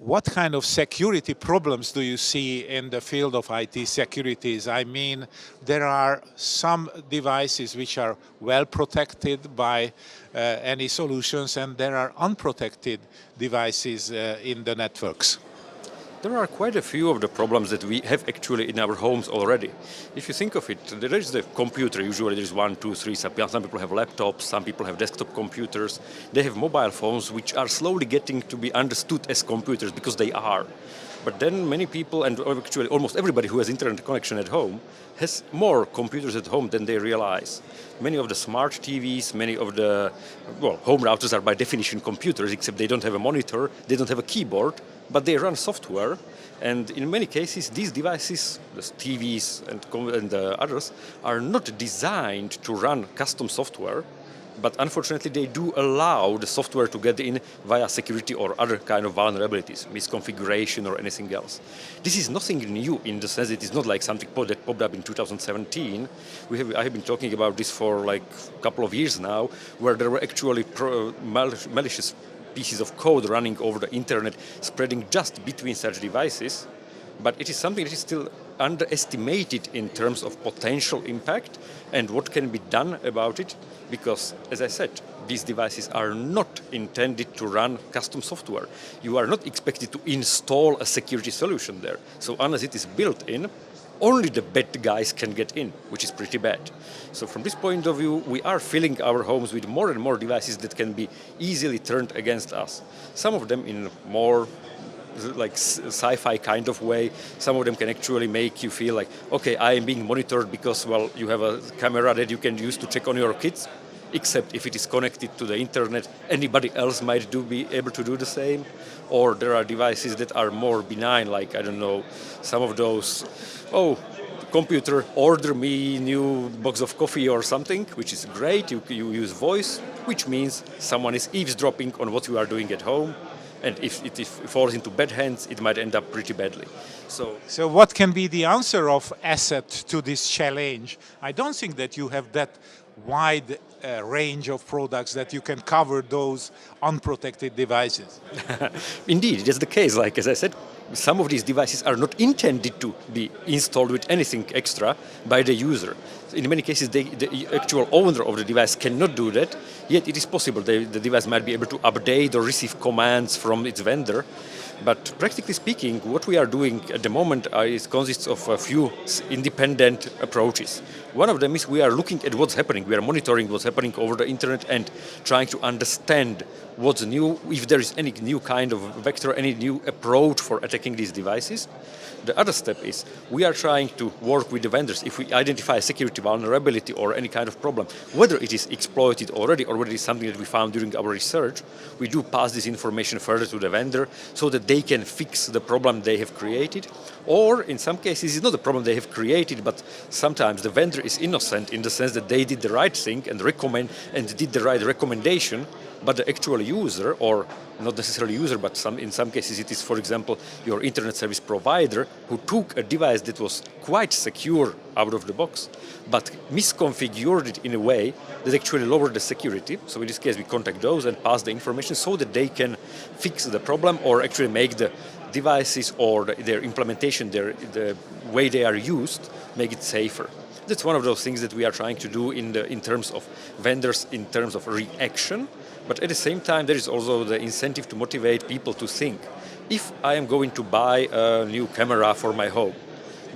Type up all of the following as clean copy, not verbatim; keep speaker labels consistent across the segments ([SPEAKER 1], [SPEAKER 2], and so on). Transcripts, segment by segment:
[SPEAKER 1] What kind of security problems do you see in the field of IT securities? I mean, there are some devices which are well protected by any solutions, and there are unprotected devices in the networks.
[SPEAKER 2] There are quite a few of the problems that we have actually in our homes already. If you think of it, there is the computer, usually there's 1, 2, 3, some people have laptops, some people have desktop computers. They have mobile phones which are slowly getting to be understood as computers because they are. But then many people, and actually almost everybody who has internet connection at home, has more computers at home than they realize. Many of the smart TVs, many of the home routers are by definition computers, except they don't have a monitor, they don't have a keyboard, but they run software. And in many cases, these devices, the TVs and the others, are not designed to run custom software, but unfortunately they do allow the software to get in via security or other kind of vulnerabilities, misconfiguration or anything else. This is nothing new in the sense it is not like something that popped up in 2017. I have been talking about this for like a couple of years now, where there were actually malicious pieces of code running over the internet, spreading just between such devices. But it is something that is still underestimated in terms of potential impact and what can be done about it, because, as I said, these devices are not intended to run custom software. You are not expected to install a security solution there. So unless it is built in, only the bad guys can get in, which is pretty bad. So from this point of view, we are filling our homes with more and more devices that can be easily turned against us. Some of them in more like sci-fi kind of way. Some of them can actually make you feel like, okay, I am being monitored because, well, you have a camera that you can use to check on your kids, except if it is connected to the internet, anybody else might be able to do the same. Or there are devices that are more benign, like, I don't know, some of those, computer, order me new box of coffee or something, which is great. You use voice, which means someone is eavesdropping on what you are doing at home. And if it falls into bad hands, it might end up pretty badly.
[SPEAKER 1] So what can be the answer of ESET to this challenge? I don't think that you have that wide range of products that you can cover those unprotected devices.
[SPEAKER 2] Indeed, it is the case. Like, as I said, some of these devices are not intended to be installed with anything extra by the user. In many cases, the actual owner of the device cannot do that, yet it is possible. The device might be able to update or receive commands from its vendor. But practically speaking, what we are doing at the moment consists of a few independent approaches. One of them is we are looking at what's happening. We are monitoring what's happening over the internet and trying to understand what's new, if there is any new kind of vector, any new approach for attacking these devices. The other step is we are trying to work with the vendors. If we identify a security vulnerability or any kind of problem, whether it is exploited already or whether it is something that we found during our research, we do pass this information further to the vendor so that they can fix the problem they have created. Or in some cases, it's not a problem they have created, but sometimes the vendor is innocent in the sense that they did the right thing and did the right recommendation, but the actual user, or not necessarily user, but in some cases it is, for example, your internet service provider who took a device that was quite secure out of the box, but misconfigured it in a way that actually lowered the security. So in this case, we contact those and pass the information so that they can fix the problem or actually make the devices or their implementation, the way they are used, make it safer. That's one of those things that we are trying to do in terms of vendors, in terms of reaction. But at the same time, there is also the incentive to motivate people to think, if I am going to buy a new camera for my home,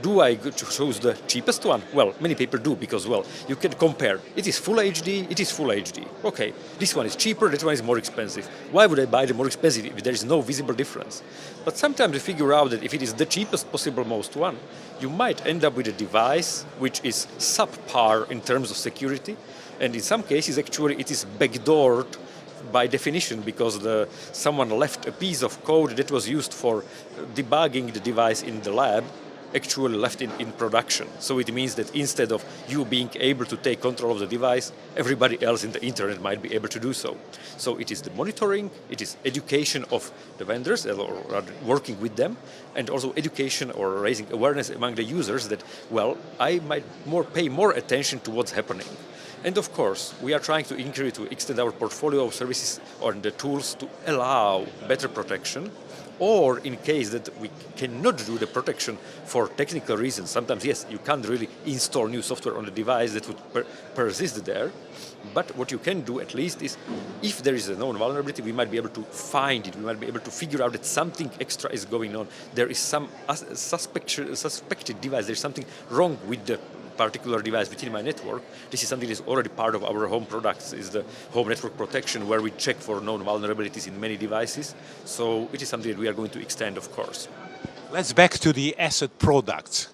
[SPEAKER 2] do I choose the cheapest one? Well, many people do because, well, you can compare. It is full HD, it is full HD. Okay, this one is cheaper, that one is more expensive. Why would I buy the more expensive if there is no visible difference? But sometimes you figure out that if it is the cheapest possible most one, you might end up with a device which is subpar in terms of security. And in some cases, actually, it is backdoored by definition because someone left a piece of code that was used for debugging the device in the lab actually left in production. So it means that instead of you being able to take control of the device, everybody else in the internet might be able to do so. So it is the monitoring, it is education of the vendors, or rather working with them, and also education or raising awareness among the users that, well, I might pay more attention to what's happening. And of course, we are trying to extend our portfolio of services or the tools to allow better protection, or in case that we cannot do the protection for technical reasons. Sometimes, yes, you can't really install new software on the device that would persist there, but what you can do at least is, if there is a known vulnerability, we might be able to find it, we might be able to figure out that something extra is going on. There is some suspected device, there's something wrong with the particular device within my network. This is something that is already part of our home products, is the home network protection, where we check for known vulnerabilities in many devices. So it is something that we are going to extend, of course.
[SPEAKER 1] Let's back to the ESET products.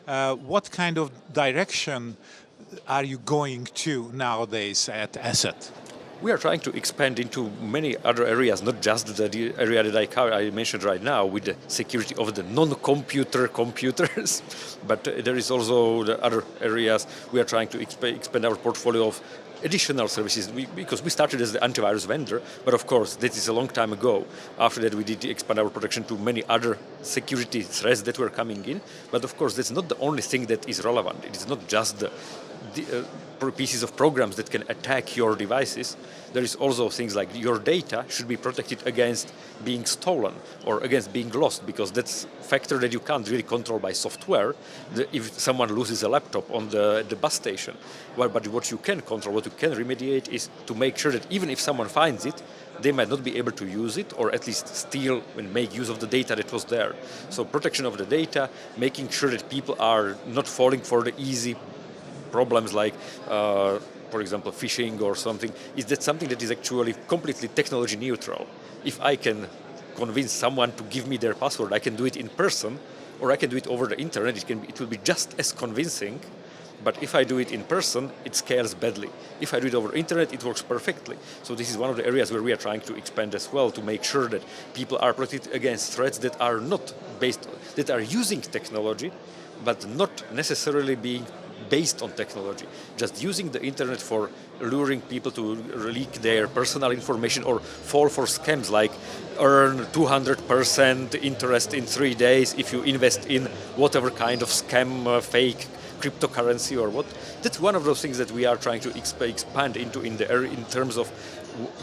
[SPEAKER 1] What kind of direction are you going to nowadays at ESET?
[SPEAKER 2] We are trying to expand into many other areas, not just the area that I mentioned right now with the security of the non-computer computers, but there is also the other areas. We are trying to expand our portfolio of additional services, because we started as the antivirus vendor, but of course that is a long time ago. After that we did expand our protection to many other security threats that were coming in, but of course that's not the only thing that is relevant. It is not just the pieces of programs that can attack your devices. There is also things like your data should be protected against being stolen or against being lost, because that's a factor that you can't really control by software. If someone loses a laptop on the bus station, but what you can control, what you can remediate, is to make sure that even if someone finds it, they might not be able to use it, or at least steal and make use of the data that was there. So protection of the data, making sure that people are not falling for the easy problems like, for example, phishing or something. Is that something that is actually completely technology neutral? If I can convince someone to give me their password, I can do it in person, or I can do it over the internet. It will be just as convincing. But if I do it in person, it scales badly. If I do it over internet, it works perfectly. So this is one of the areas where we are trying to expand as well, to make sure that people are protected against threats that are not that are using technology, but not necessarily being based on technology, just using the internet for luring people to leak their personal information or fall for scams like earn 200% interest in 3 days if you invest in whatever kind of scam, fake cryptocurrency or what. That's one of those things that we are trying to expand into in terms of,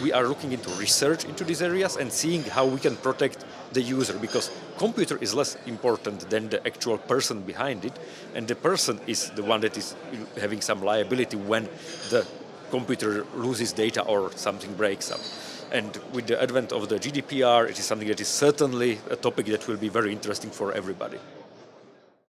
[SPEAKER 2] we are looking into research into these areas and seeing how we can protect the user, because computer is less important than the actual person behind it, and the person is the one that is having some liability when the computer loses data or something breaks up. And with the advent of the GDPR, it is something that is certainly a topic that will be very interesting for everybody.